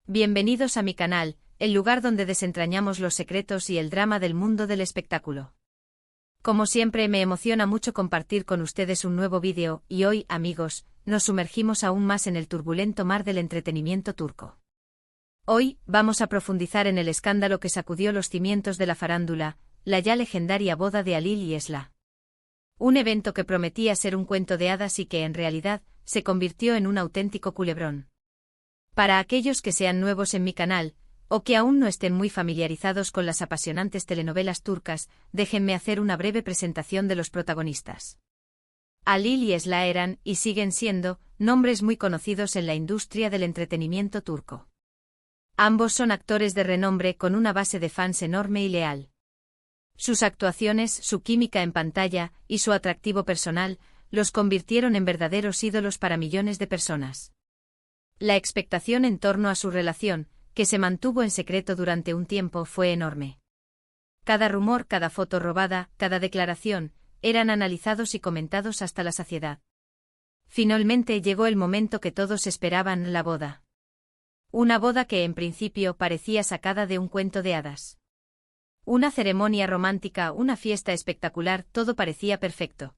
Bienvenidos a mi canal, el lugar donde desentrañamos los secretos y el drama del mundo del espectáculo. Como siempre me emociona mucho compartir con ustedes un nuevo vídeo, y hoy, amigos, nos sumergimos aún más en el turbulento mar del entretenimiento turco. Hoy, vamos a profundizar en el escándalo que sacudió los cimientos de la farándula, la ya legendaria boda de Halil y Esra. Un evento que prometía ser un cuento de hadas y que en realidad, se convirtió en un auténtico culebrón. Para aquellos que sean nuevos en mi canal, o que aún no estén muy familiarizados con las apasionantes telenovelas turcas, déjenme hacer una breve presentación de los protagonistas. Halil y Esra eran, y siguen siendo, nombres muy conocidos en la industria del entretenimiento turco. Ambos son actores de renombre con una base de fans enorme y leal. Sus actuaciones, su química en pantalla, y su atractivo personal, los convirtieron en verdaderos ídolos para millones de personas. La expectación en torno a su relación, que se mantuvo en secreto durante un tiempo, fue enorme. Cada rumor, cada foto robada, cada declaración, eran analizados y comentados hasta la saciedad. Finalmente llegó el momento que todos esperaban, la boda. Una boda que en principio parecía sacada de un cuento de hadas. Una ceremonia romántica, una fiesta espectacular, todo parecía perfecto.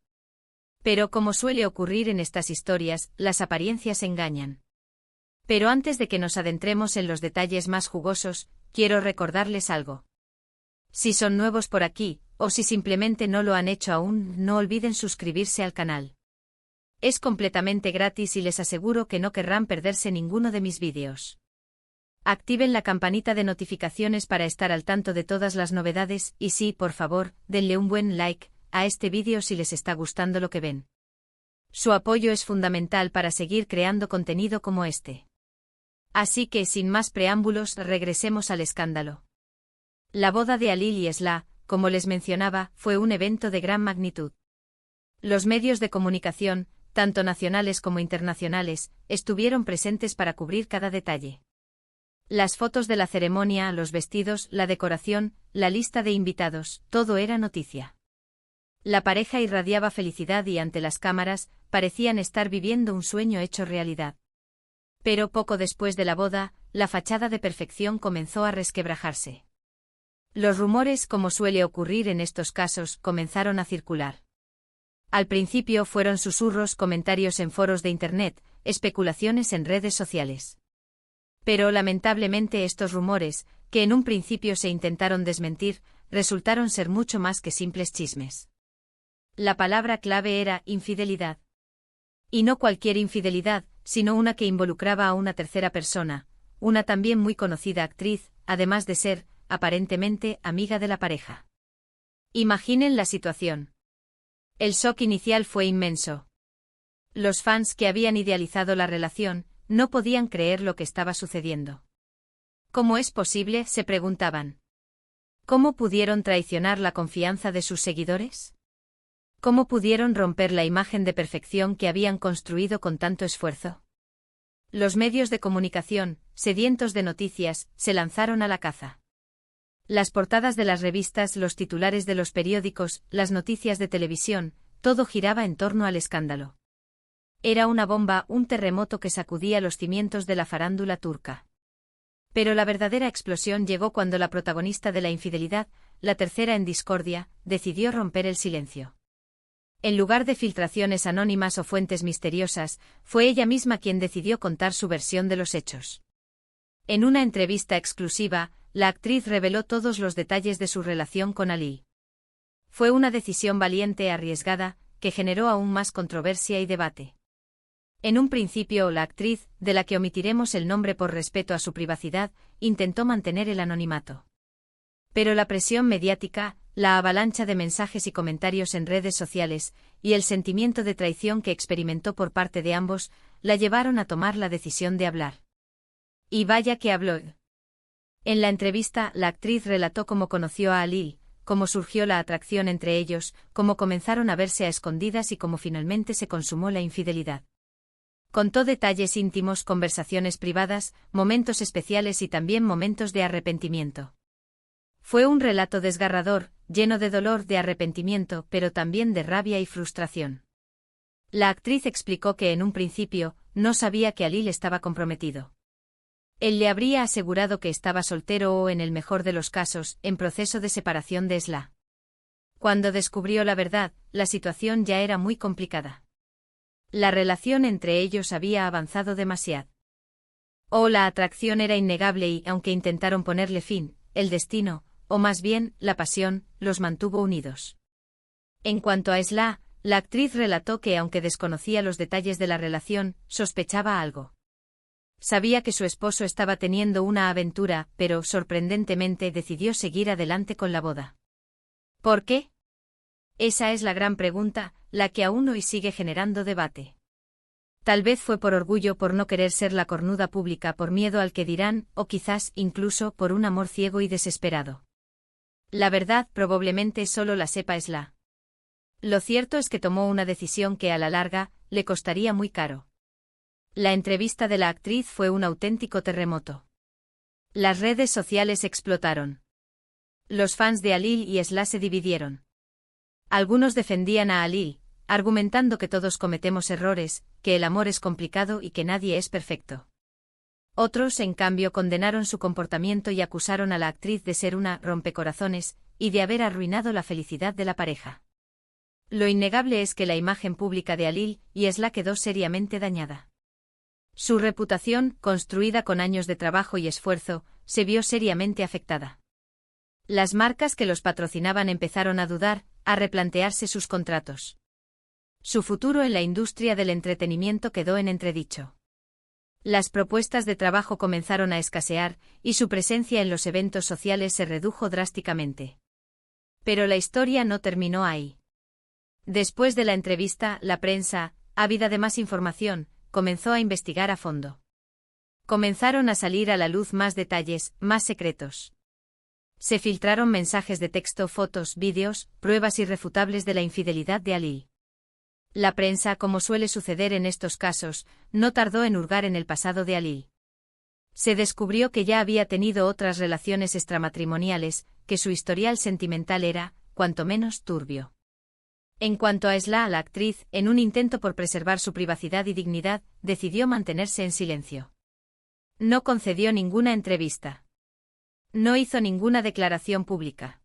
Pero como suele ocurrir en estas historias, las apariencias engañan. Pero antes de que nos adentremos en los detalles más jugosos, quiero recordarles algo. Si son nuevos por aquí, o si simplemente no lo han hecho aún, no olviden suscribirse al canal. Es completamente gratis y les aseguro que no querrán perderse ninguno de mis vídeos. Activen la campanita de notificaciones para estar al tanto de todas las novedades y sí, por favor, denle un buen like a este vídeo si les está gustando lo que ven. Su apoyo es fundamental para seguir creando contenido como este. Así que, sin más preámbulos, regresemos al escándalo. La boda de Halil y Esra, como les mencionaba, fue un evento de gran magnitud. Los medios de comunicación, tanto nacionales como internacionales, estuvieron presentes para cubrir cada detalle. Las fotos de la ceremonia, los vestidos, la decoración, la lista de invitados, todo era noticia. La pareja irradiaba felicidad y ante las cámaras, parecían estar viviendo un sueño hecho realidad. Pero poco después de la boda, la fachada de perfección comenzó a resquebrajarse. Los rumores, como suele ocurrir en estos casos, comenzaron a circular. Al principio fueron susurros, comentarios en foros de internet, especulaciones en redes sociales. Pero lamentablemente estos rumores, que en un principio se intentaron desmentir, resultaron ser mucho más que simples chismes. La palabra clave era infidelidad. Y no cualquier infidelidad, sino una que involucraba a una tercera persona, una también muy conocida actriz, además de ser, aparentemente, amiga de la pareja. Imaginen la situación. El shock inicial fue inmenso. Los fans que habían idealizado la relación, no podían creer lo que estaba sucediendo. ¿Cómo es posible?, se preguntaban. ¿Cómo pudieron traicionar la confianza de sus seguidores? ¿Cómo pudieron romper la imagen de perfección que habían construido con tanto esfuerzo? Los medios de comunicación, sedientos de noticias, se lanzaron a la caza. Las portadas de las revistas, los titulares de los periódicos, las noticias de televisión, todo giraba en torno al escándalo. Era una bomba, un terremoto que sacudía los cimientos de la farándula turca. Pero la verdadera explosión llegó cuando la protagonista de la infidelidad, la tercera en discordia, decidió romper el silencio. En lugar de filtraciones anónimas o fuentes misteriosas, fue ella misma quien decidió contar su versión de los hechos. En una entrevista exclusiva, la actriz reveló todos los detalles de su relación con Halil. Fue una decisión valiente e arriesgada, que generó aún más controversia y debate. En un principio, la actriz, de la que omitiremos el nombre por respeto a su privacidad, intentó mantener el anonimato. Pero la presión mediática, la avalancha de mensajes y comentarios en redes sociales, y el sentimiento de traición que experimentó por parte de ambos, la llevaron a tomar la decisión de hablar. Y vaya que habló. En la entrevista, la actriz relató cómo conoció a Halil, cómo surgió la atracción entre ellos, cómo comenzaron a verse a escondidas y cómo finalmente se consumó la infidelidad. Contó detalles íntimos, conversaciones privadas, momentos especiales y también momentos de arrepentimiento. Fue un relato desgarrador, lleno de dolor, de arrepentimiento, pero también de rabia y frustración. La actriz explicó que en un principio, no sabía que Halil estaba comprometido. Él le habría asegurado que estaba soltero o, en el mejor de los casos, en proceso de separación de Sla. Cuando descubrió la verdad, la situación ya era muy complicada. La relación entre ellos había avanzado demasiado. La atracción era innegable y, aunque intentaron ponerle fin, el destino, o más bien, la pasión, los mantuvo unidos. En cuanto a Sla, la actriz relató que, aunque desconocía los detalles de la relación, sospechaba algo. Sabía que su esposo estaba teniendo una aventura, pero, sorprendentemente, decidió seguir adelante con la boda. ¿Por qué? Esa es la gran pregunta, la que aún hoy sigue generando debate. Tal vez fue por orgullo, por no querer ser la cornuda pública, por miedo al que dirán, o quizás, incluso, por un amor ciego y desesperado. La verdad probablemente solo la sepa Sla. Lo cierto es que tomó una decisión que a la larga le costaría muy caro. La entrevista de la actriz fue un auténtico terremoto. Las redes sociales explotaron. Los fans de Halil y Sla se dividieron. Algunos defendían a Halil, argumentando que todos cometemos errores, que el amor es complicado y que nadie es perfecto. Otros, en cambio, condenaron su comportamiento y acusaron a la actriz de ser una rompecorazones y de haber arruinado la felicidad de la pareja. Lo innegable es que la imagen pública de Halil y Sla quedó seriamente dañada. Su reputación, construida con años de trabajo y esfuerzo, se vio seriamente afectada. Las marcas que los patrocinaban empezaron a dudar, a replantearse sus contratos. Su futuro en la industria del entretenimiento quedó en entredicho. Las propuestas de trabajo comenzaron a escasear, y su presencia en los eventos sociales se redujo drásticamente. Pero la historia no terminó ahí. Después de la entrevista, la prensa, ávida de más información, comenzó a investigar a fondo. Comenzaron a salir a la luz más detalles, más secretos. Se filtraron mensajes de texto, fotos, vídeos, pruebas irrefutables de la infidelidad de Halil. La prensa, como suele suceder en estos casos, no tardó en hurgar en el pasado de Halil. Se descubrió que ya había tenido otras relaciones extramatrimoniales, que su historial sentimental era, cuanto menos, turbio. En cuanto a Sla, la actriz, en un intento por preservar su privacidad y dignidad, decidió mantenerse en silencio. No concedió ninguna entrevista. No hizo ninguna declaración pública.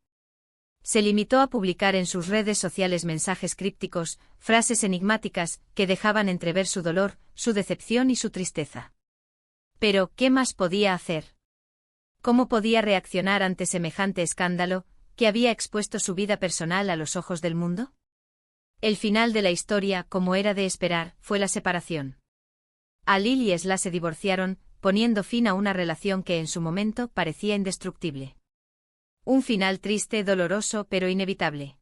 Se limitó a publicar en sus redes sociales mensajes crípticos, frases enigmáticas, que dejaban entrever su dolor, su decepción y su tristeza. Pero, ¿qué más podía hacer? ¿Cómo podía reaccionar ante semejante escándalo, que había expuesto su vida personal a los ojos del mundo? El final de la historia, como era de esperar, fue la separación. Halil y Sla se divorciaron, poniendo fin a una relación que en su momento parecía indestructible. Un final triste, doloroso, pero inevitable.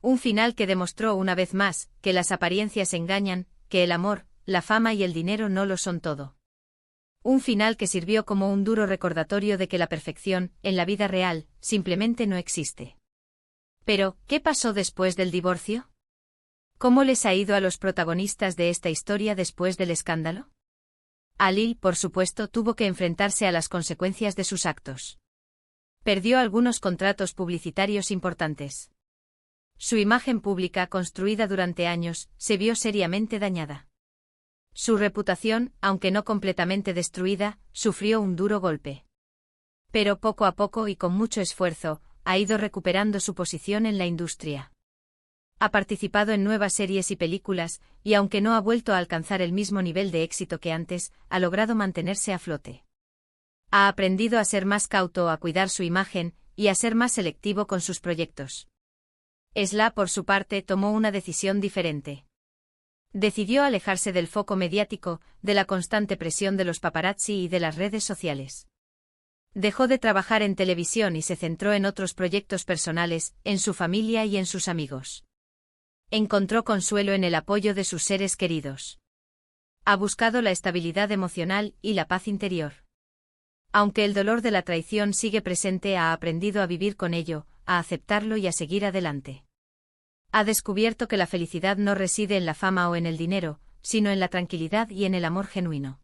Un final que demostró una vez más que las apariencias engañan, que el amor, la fama y el dinero no lo son todo. Un final que sirvió como un duro recordatorio de que la perfección, en la vida real, simplemente no existe. Pero, ¿qué pasó después del divorcio? ¿Cómo les ha ido a los protagonistas de esta historia después del escándalo? Halil, por supuesto, tuvo que enfrentarse a las consecuencias de sus actos. Perdió algunos contratos publicitarios importantes. Su imagen pública, construida durante años, se vio seriamente dañada. Su reputación, aunque no completamente destruida, sufrió un duro golpe. Pero poco a poco y con mucho esfuerzo, ha ido recuperando su posición en la industria. Ha participado en nuevas series y películas, y aunque no ha vuelto a alcanzar el mismo nivel de éxito que antes, ha logrado mantenerse a flote. Ha aprendido a ser más cauto, a cuidar su imagen, y a ser más selectivo con sus proyectos. Sla, por su parte, tomó una decisión diferente. Decidió alejarse del foco mediático, de la constante presión de los paparazzi y de las redes sociales. Dejó de trabajar en televisión y se centró en otros proyectos personales, en su familia y en sus amigos. Encontró consuelo en el apoyo de sus seres queridos. Ha buscado la estabilidad emocional y la paz interior. Aunque el dolor de la traición sigue presente, ha aprendido a vivir con ello, a aceptarlo y a seguir adelante. Ha descubierto que la felicidad no reside en la fama o en el dinero, sino en la tranquilidad y en el amor genuino.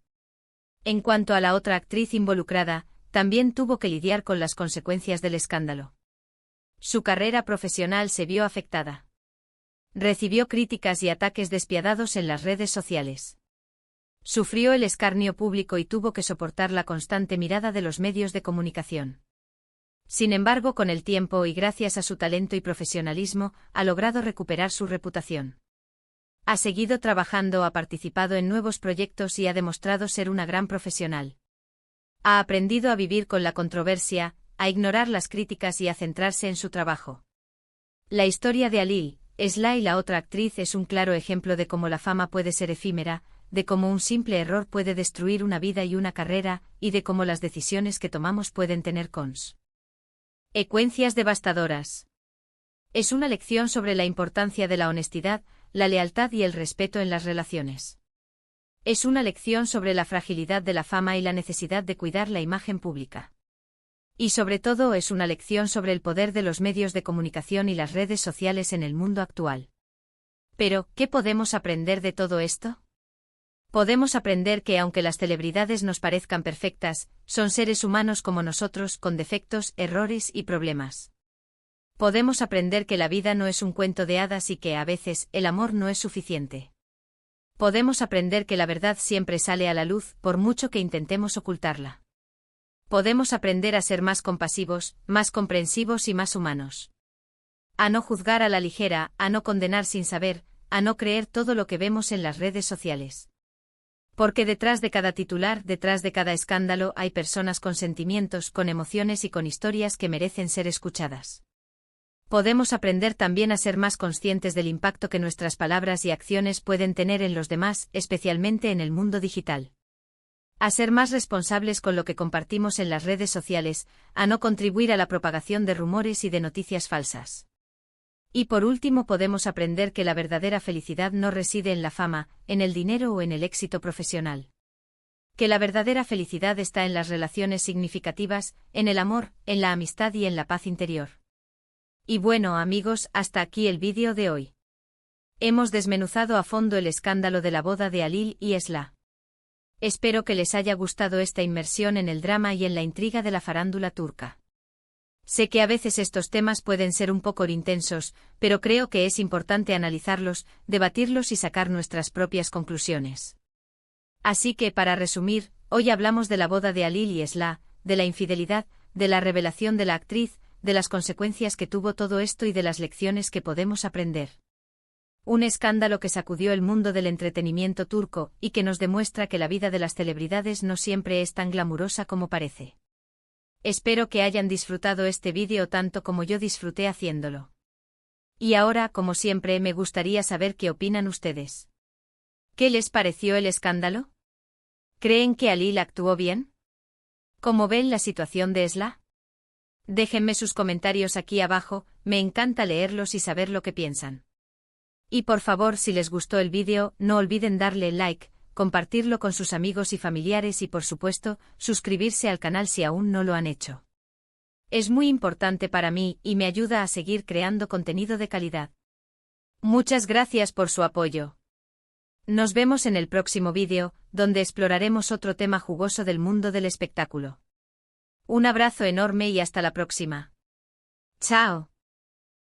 En cuanto a la otra actriz involucrada, también tuvo que lidiar con las consecuencias del escándalo. Su carrera profesional se vio afectada. Recibió críticas y ataques despiadados en las redes sociales. Sufrió el escarnio público y tuvo que soportar la constante mirada de los medios de comunicación. Sin embargo, con el tiempo y gracias a su talento y profesionalismo, ha logrado recuperar su reputación. Ha seguido trabajando, ha participado en nuevos proyectos y ha demostrado ser una gran profesional. Ha aprendido a vivir con la controversia, a ignorar las críticas y a centrarse en su trabajo. La historia de Alil, Esla y la otra actriz es un claro ejemplo de cómo la fama puede ser efímera, de cómo un simple error puede destruir una vida y una carrera, y de cómo las decisiones que tomamos pueden tener consecuencias devastadoras. Es una lección sobre la importancia de la honestidad, la lealtad y el respeto en las relaciones. Es una lección sobre la fragilidad de la fama y la necesidad de cuidar la imagen pública. Y sobre todo es una lección sobre el poder de los medios de comunicación y las redes sociales en el mundo actual. Pero, ¿qué podemos aprender de todo esto? Podemos aprender que aunque las celebridades nos parezcan perfectas, son seres humanos como nosotros, con defectos, errores y problemas. Podemos aprender que la vida no es un cuento de hadas y que, a veces, el amor no es suficiente. Podemos aprender que la verdad siempre sale a la luz, por mucho que intentemos ocultarla. Podemos aprender a ser más compasivos, más comprensivos y más humanos. A no juzgar a la ligera, a no condenar sin saber, a no creer todo lo que vemos en las redes sociales. Porque detrás de cada titular, detrás de cada escándalo, hay personas con sentimientos, con emociones y con historias que merecen ser escuchadas. Podemos aprender también a ser más conscientes del impacto que nuestras palabras y acciones pueden tener en los demás, especialmente en el mundo digital. A ser más responsables con lo que compartimos en las redes sociales, a no contribuir a la propagación de rumores y de noticias falsas. Y por último podemos aprender que la verdadera felicidad no reside en la fama, en el dinero o en el éxito profesional. Que la verdadera felicidad está en las relaciones significativas, en el amor, en la amistad y en la paz interior. Y bueno, amigos, hasta aquí el vídeo de hoy. Hemos desmenuzado a fondo el escándalo de la boda de Alil y Esla. Espero que les haya gustado esta inmersión en el drama y en la intriga de la farándula turca. Sé que a veces estos temas pueden ser un poco intensos, pero creo que es importante analizarlos, debatirlos y sacar nuestras propias conclusiones. Así que, para resumir, hoy hablamos de la boda de Alil y Esla, de la infidelidad, de la revelación de la actriz, de las consecuencias que tuvo todo esto y de las lecciones que podemos aprender. Un escándalo que sacudió el mundo del entretenimiento turco y que nos demuestra que la vida de las celebridades no siempre es tan glamurosa como parece. Espero que hayan disfrutado este vídeo tanto como yo disfruté haciéndolo. Y ahora, como siempre, me gustaría saber qué opinan ustedes. ¿Qué les pareció el escándalo? ¿Creen que Alil actuó bien? ¿Cómo ven la situación de Esla? Déjenme sus comentarios aquí abajo, me encanta leerlos y saber lo que piensan. Y por favor, si les gustó el vídeo, no olviden darle like, compartirlo con sus amigos y familiares y por supuesto, suscribirse al canal si aún no lo han hecho. Es muy importante para mí y me ayuda a seguir creando contenido de calidad. Muchas gracias por su apoyo. Nos vemos en el próximo vídeo, donde exploraremos otro tema jugoso del mundo del espectáculo. Un abrazo enorme y hasta la próxima. Chao.